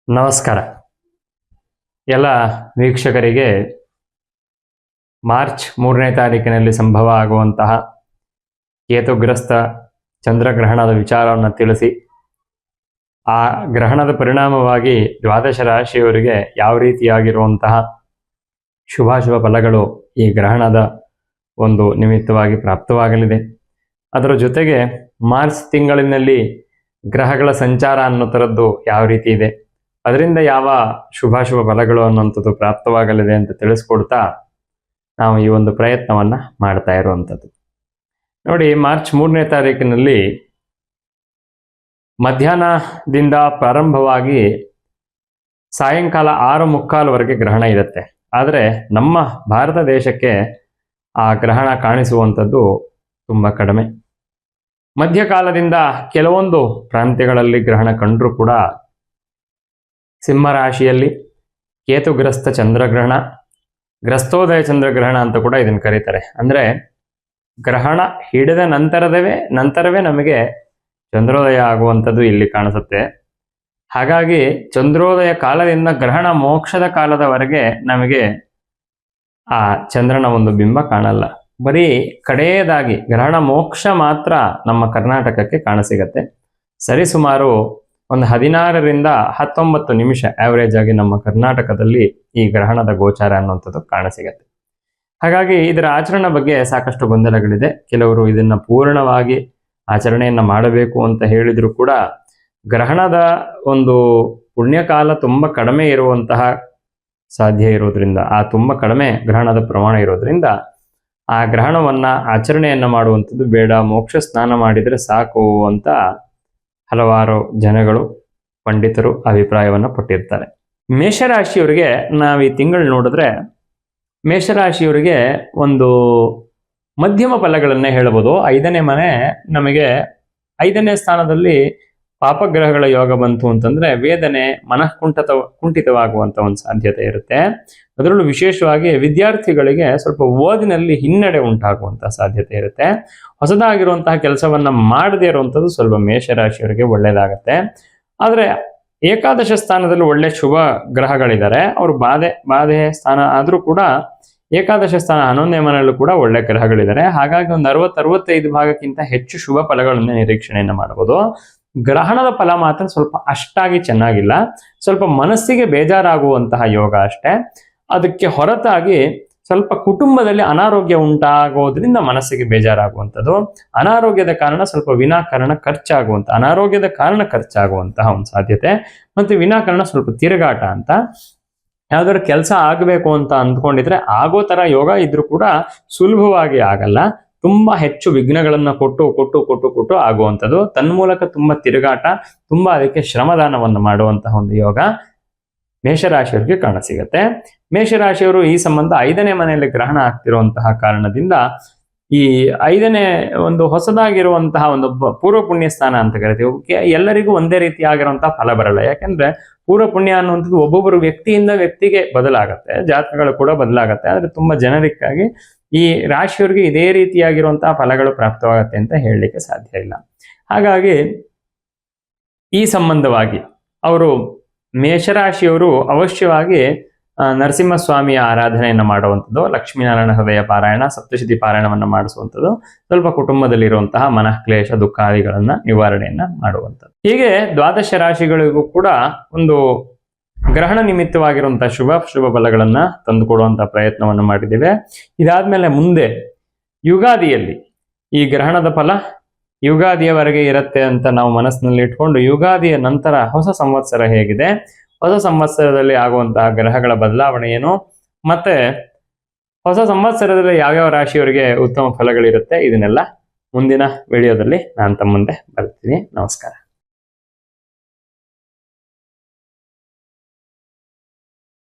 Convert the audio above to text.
ನಮಸ್ಕಾರ ಎಲ್ಲ ವೀಕ್ಷಕರಿಗೆ ಮಾರ್ಚ್ 3ನೇ ತಾರೀಕಿನಲ್ಲಿ ಸಂಭವ ಆಗುವಂತಹ ಕೇತುಗ್ರಸ್ತ ಚಂದ್ರಗ್ರಹಣದ ವಿಚಾರವನ್ನು ತಿಳಿಸಿ ಆ ಗ್ರಹಣದ ಪರಿಣಾಮವಾಗಿ ದ್ವಾದಶ ರಾಶಿಯವರಿಗೆ ಯಾವ ರೀತಿಯಾಗಿರುವಂತಹ ಶುಭಾಶುಭ ಫಲಗಳು ಈ ಗ್ರಹಣದ ಒಂದು ನಿಮಿತ್ತವಾಗಿ ಪ್ರಾಪ್ತವಾಗಲಿದೆ. ಅದರ ಜೊತೆಗೆ ಮಾರ್ಚ್ ತಿಂಗಳಿನಲ್ಲಿ ಗ್ರಹಗಳ ಸಂಚಾರ ಅನ್ನೋ ಥರದ್ದು ಯಾವ ರೀತಿ ಇದೆ, ಅದರಿಂದ ಯಾವ ಶುಭಾಶುಭ ಫಲಗಳು ಅನ್ನುವಂಥದ್ದು ಪ್ರಾಪ್ತವಾಗಲಿದೆ ಅಂತ ತಿಳಿಸ್ಕೊಡ್ತಾ ನಾವು ಈ ಒಂದು ಪ್ರಯತ್ನವನ್ನು ಮಾಡ್ತಾ ಇರುವಂಥದ್ದು. ನೋಡಿ, ಮಾರ್ಚ್ 3ನೇ ತಾರೀಕಿನಲ್ಲಿ ಮಧ್ಯಾಹ್ನದಿಂದ ಪ್ರಾರಂಭವಾಗಿ ಸಾಯಂಕಾಲ 6:45ವರೆಗೆ ಗ್ರಹಣ ಇರುತ್ತೆ. ಆದರೆ ನಮ್ಮ ಭಾರತ ದೇಶಕ್ಕೆ ಆ ಗ್ರಹಣ ಕಾಣಿಸುವಂಥದ್ದು ತುಂಬ ಕಡಿಮೆ. ಮಧ್ಯಕಾಲದಿಂದ ಕೆಲವೊಂದು ಪ್ರಾಂತ್ಯಗಳಲ್ಲಿ ಗ್ರಹಣ ಕಂಡರೂ ಕೂಡ ಸಿಂಹರಾಶಿಯಲ್ಲಿ ಕೇತುಗ್ರಸ್ತ ಚಂದ್ರಗ್ರಹಣ, ಗ್ರಸ್ತೋದಯ ಚಂದ್ರಗ್ರಹಣ ಅಂತ ಕೂಡ ಇದನ್ನು ಕರೀತಾರೆ. ಅಂದರೆ ಗ್ರಹಣ ಹಿಡಿದ ನಂತರವೇ ನಮಗೆ ಚಂದ್ರೋದಯ ಆಗುವಂಥದ್ದು ಇಲ್ಲಿ ಕಾಣಿಸುತ್ತೆ. ಹಾಗಾಗಿ ಚಂದ್ರೋದಯ ಕಾಲದಿಂದ ಗ್ರಹಣ ಮೋಕ್ಷದ ಕಾಲದವರೆಗೆ ನಮಗೆ ಆ ಚಂದ್ರನ ಒಂದು ಬಿಂಬ ಕಾಣಲ್ಲ. ಬರೀ ಕಡೆಯದಾಗಿ ಗ್ರಹಣ ಮೋಕ್ಷ ಮಾತ್ರ ನಮ್ಮ ಕರ್ನಾಟಕಕ್ಕೆ ಕಾಣಸಿಗತ್ತೆ. ಸರಿಸುಮಾರು ಒಂದು 16ರಿಂದ 19 ನಿಮಿಷ ಆವರೇಜ್ ಆಗಿ ನಮ್ಮ ಕರ್ನಾಟಕದಲ್ಲಿ ಈ ಗ್ರಹಣದ ಗೋಚಾರ ಅನ್ನುವಂಥದ್ದು ಕಾಣಸಿಗತ್ತೆ. ಹಾಗಾಗಿ ಇದರ ಆಚರಣೆ ಬಗ್ಗೆ ಸಾಕಷ್ಟು ಗೊಂದಲಗಳಿದೆ. ಕೆಲವರು ಇದನ್ನು ಪೂರ್ಣವಾಗಿ ಆಚರಣೆಯನ್ನು ಮಾಡಬೇಕು ಅಂತ ಹೇಳಿದ್ರು ಕೂಡ ಗ್ರಹಣದ ಒಂದು ಪುಣ್ಯಕಾಲ ತುಂಬ ಕಡಿಮೆ ಇರುವಂತಹ ಸಾಧ್ಯ ಇರೋದ್ರಿಂದ, ತುಂಬ ಕಡಿಮೆ ಗ್ರಹಣದ ಪ್ರಮಾಣ ಇರೋದ್ರಿಂದ ಆ ಗ್ರಹಣವನ್ನು ಆಚರಣೆಯನ್ನು ಮಾಡುವಂಥದ್ದು ಬೇಡ, ಮೋಕ್ಷ ಸ್ನಾನ ಮಾಡಿದರೆ ಸಾಕು ಅಂತ ಹಲವಾರು ಜನಗಳು, ಪಂಡಿತರು ಅಭಿಪ್ರಾಯವನ್ನು ಪಟ್ಟಿರ್ತಾರೆ. ಮೇಷರಾಶಿಯವರಿಗೆ ನಾವು ಈ ತಿಂಗಳು ನೋಡಿದ್ರೆ ಮೇಷರಾಶಿಯವರಿಗೆ ಒಂದು ಮಧ್ಯಮ ಫಲಗಳನ್ನೇ ಹೇಳ್ಬೋದು. 5ನೇ ಮನೆ ನಮಗೆ 5ನೇ ಸ್ಥಾನದಲ್ಲಿ ಪಾಪಗ್ರಹಗಳ ಯೋಗ ಬಂತು ಅಂತಂದ್ರೆ ವೇದನೆ, ಕುಂಠಿತವಾಗುವಂಥ ಒಂದು ಸಾಧ್ಯತೆ ಇರುತ್ತೆ. ಅದರಲ್ಲೂ ವಿಶೇಷವಾಗಿ ವಿದ್ಯಾರ್ಥಿಗಳಿಗೆ ಸ್ವಲ್ಪ ಓದಿನಲ್ಲಿ ಹಿನ್ನಡೆ ಉಂಟಾಗುವಂಥ ಸಾಧ್ಯತೆ ಇರುತ್ತೆ. ಹೊಸದಾಗಿರುವಂತಹ ಕೆಲಸವನ್ನ ಮಾಡದೇ ಇರುವಂಥದ್ದು ಸ್ವಲ್ಪ ಮೇಷರಾಶಿಯವರಿಗೆ ಒಳ್ಳೆಯದಾಗತ್ತೆ. ಆದರೆ ಏಕಾದಶ ಸ್ಥಾನದಲ್ಲಿ ಒಳ್ಳೆ ಶುಭ ಗ್ರಹಗಳಿದ್ದಾರೆ. ಅವರು ಬಾಧೆ ಸ್ಥಾನ ಆದರೂ ಕೂಡ ಏಕಾದಶ ಸ್ಥಾನ 11ನೇ ಮನೆಯಲ್ಲೂ ಕೂಡ ಒಳ್ಳೆ ಗ್ರಹಗಳಿದ್ದಾರೆ. ಹಾಗಾಗಿ ಒಂದು 60-65 ಭಾಗಕ್ಕಿಂತ ಹೆಚ್ಚು ಶುಭ ಫಲಗಳನ್ನು ನಿರೀಕ್ಷಣೆಯನ್ನು ಮಾಡಬಹುದು. ಗ್ರಹಣದ ಫಲ ಮಾತ್ರ ಸ್ವಲ್ಪ ಅಷ್ಟಾಗಿ ಚೆನ್ನಾಗಿಲ್ಲ. ಸ್ವಲ್ಪ ಮನಸ್ಸಿಗೆ ಬೇಜಾರಾಗುವಂತಹ ಯೋಗ ಅಷ್ಟೇ. ಅದಕ್ಕೆ ಹೊರತಾಗಿ ಸ್ವಲ್ಪ ಕುಟುಂಬದಲ್ಲಿ ಅನಾರೋಗ್ಯ ಉಂಟಾಗೋದ್ರಿಂದ ಮನಸ್ಸಿಗೆ ಬೇಜಾರಾಗುವಂಥದ್ದು, ಅನಾರೋಗ್ಯದ ಕಾರಣ ಸ್ವಲ್ಪ ಅನಾರೋಗ್ಯದ ಕಾರಣ ಖರ್ಚಾಗುವಂತಹ ಒಂದು ಸಾಧ್ಯತೆ, ಮತ್ತು ವಿನಾಕಾರಣ ಸ್ವಲ್ಪ ತಿರುಗಾಟ ಅಂತ. ಯಾವ್ದಾದ್ರು ಕೆಲಸ ಆಗಬೇಕು ಅಂತ ಅಂದ್ಕೊಂಡಿದ್ರೆ ಆಗೋ ತರ ಯೋಗ ಇದ್ರೂ ಕೂಡ ಸುಲಭವಾಗಿ ಆಗಲ್ಲ. ತುಂಬಾ ಹೆಚ್ಚು ವಿಘ್ನಗಳನ್ನ ಕೊಟ್ಟು ಆಗುವಂಥದ್ದು, ತನ್ಮೂಲಕ ತುಂಬಾ ತಿರುಗಾಟ, ತುಂಬಾ ಅದಕ್ಕೆ ಶ್ರಮದಾನವನ್ನು ಮಾಡುವಂತಹ ಒಂದು ಯೋಗ ಮೇಷರಾಶಿಯವರಿಗೆ ಕಾಣಸಿಗತ್ತೆ. ಮೇಷರಾಶಿಯವರು ಈ ಸಂಬಂಧ 5ನೇ ಮನೆಯಲ್ಲಿ ಗ್ರಹಣ ಆಗ್ತಿರುವಂತಹ ಕಾರಣದಿಂದ ಈ 5ನೇ ಒಂದು ಹೊಸದಾಗಿರುವಂತಹ ಒಂದು ಪೂರ್ವ ಪುಣ್ಯ ಸ್ಥಾನ ಅಂತ ಕರಿತೀವಿ. ಎಲ್ಲರಿಗೂ ಒಂದೇ ರೀತಿಯಾಗಿರುವಂತಹ ಫಲ ಬರಲ್ಲ. ಯಾಕಂದ್ರೆ ಪೂರ್ವ ಪುಣ್ಯ ಅನ್ನುವಂಥದ್ದು ಒಬ್ಬೊಬ್ಬರು ವ್ಯಕ್ತಿಯಿಂದ ವ್ಯಕ್ತಿಗೆ ಬದಲಾಗತ್ತೆ, ಜಾತಕಗಳು ಕೂಡ ಬದಲಾಗತ್ತೆ. ಆದ್ರೆ ತುಂಬಾ ಜನರಿಕ್ಕಾಗಿ ಈ ರಾಶಿಯವರಿಗೆ ಇದೇ ರೀತಿಯಾಗಿರುವಂತಹ ಫಲಗಳು ಪ್ರಾಪ್ತವಾಗತ್ತೆ ಅಂತ ಹೇಳಲಿಕ್ಕೆ ಸಾಧ್ಯ ಇಲ್ಲ. ಹಾಗಾಗಿ ಈ ಸಂಬಂಧವಾಗಿ ಅವರು ಮೇಷರಾಶಿಯವರು ಅವಶ್ಯವಾಗಿ ನರಸಿಂಹಸ್ವಾಮಿಯ ಆರಾಧನೆಯನ್ನು ಮಾಡುವಂಥದ್ದು, ಲಕ್ಷ್ಮೀನಾರಾಯಣ ಹೃದಯ ಪಾರಾಯಣ, ಸಪ್ತಶತಿ ಪಾರಾಯಣವನ್ನು ಮಾಡಿಸುವಂಥದ್ದು, ಸ್ವಲ್ಪ ಕುಟುಂಬದಲ್ಲಿರುವಂತಹ ಮನಃಕ್ಲೇಶ ದುಃಖಾದಿಗಳನ್ನ ನಿವಾರಣೆಯನ್ನ ಮಾಡುವಂಥದ್ದು. ಹೀಗೆ ದ್ವಾದಶ ರಾಶಿಗಳಿಗೂ ಕೂಡ ಒಂದು ಗ್ರಹಣ ನಿಮಿತ್ತವಾಗಿರುವಂತಹ ಶುಭ ಫಲಗಳನ್ನ ತಂದುಕೊಡುವಂತಹ ಪ್ರಯತ್ನವನ್ನು ಮಾಡಿದ್ದೇವೆ. ಇದಾದ್ಮೇಲೆ ಮುಂದೆ ಯುಗಾದಿಯಲ್ಲಿ ಈ ಗ್ರಹಣದ ಫಲ ಯುಗಾದಿಯವರೆಗೆ ಇರುತ್ತೆ ಅಂತ ನಾವು ಮನಸ್ಸಿನಲ್ಲಿ ಇಟ್ಕೊಂಡು ಯುಗಾದಿಯ ನಂತರ ಹೊಸ ಸಂವತ್ಸರ ಹೇಗಿದೆ, ಹೊಸ ಸಂವತ್ಸರದಲ್ಲಿ ಆಗುವಂತಹ ಗ್ರಹಗಳ ಬದಲಾವಣೆ ಏನು, ಮತ್ತೆ ಹೊಸ ಸಂವತ್ಸರದಲ್ಲಿ ಯಾವ್ಯಾವ ರಾಶಿಯವರಿಗೆ ಉತ್ತಮ ಫಲಗಳಿರುತ್ತೆ, ಇದನ್ನೆಲ್ಲ ಮುಂದಿನ ವಿಡಿಯೋದಲ್ಲಿ ನಾನು ತಮ್ಮ ಮುಂದೆ ಬರ್ತೀನಿ. ನಮಸ್ಕಾರ.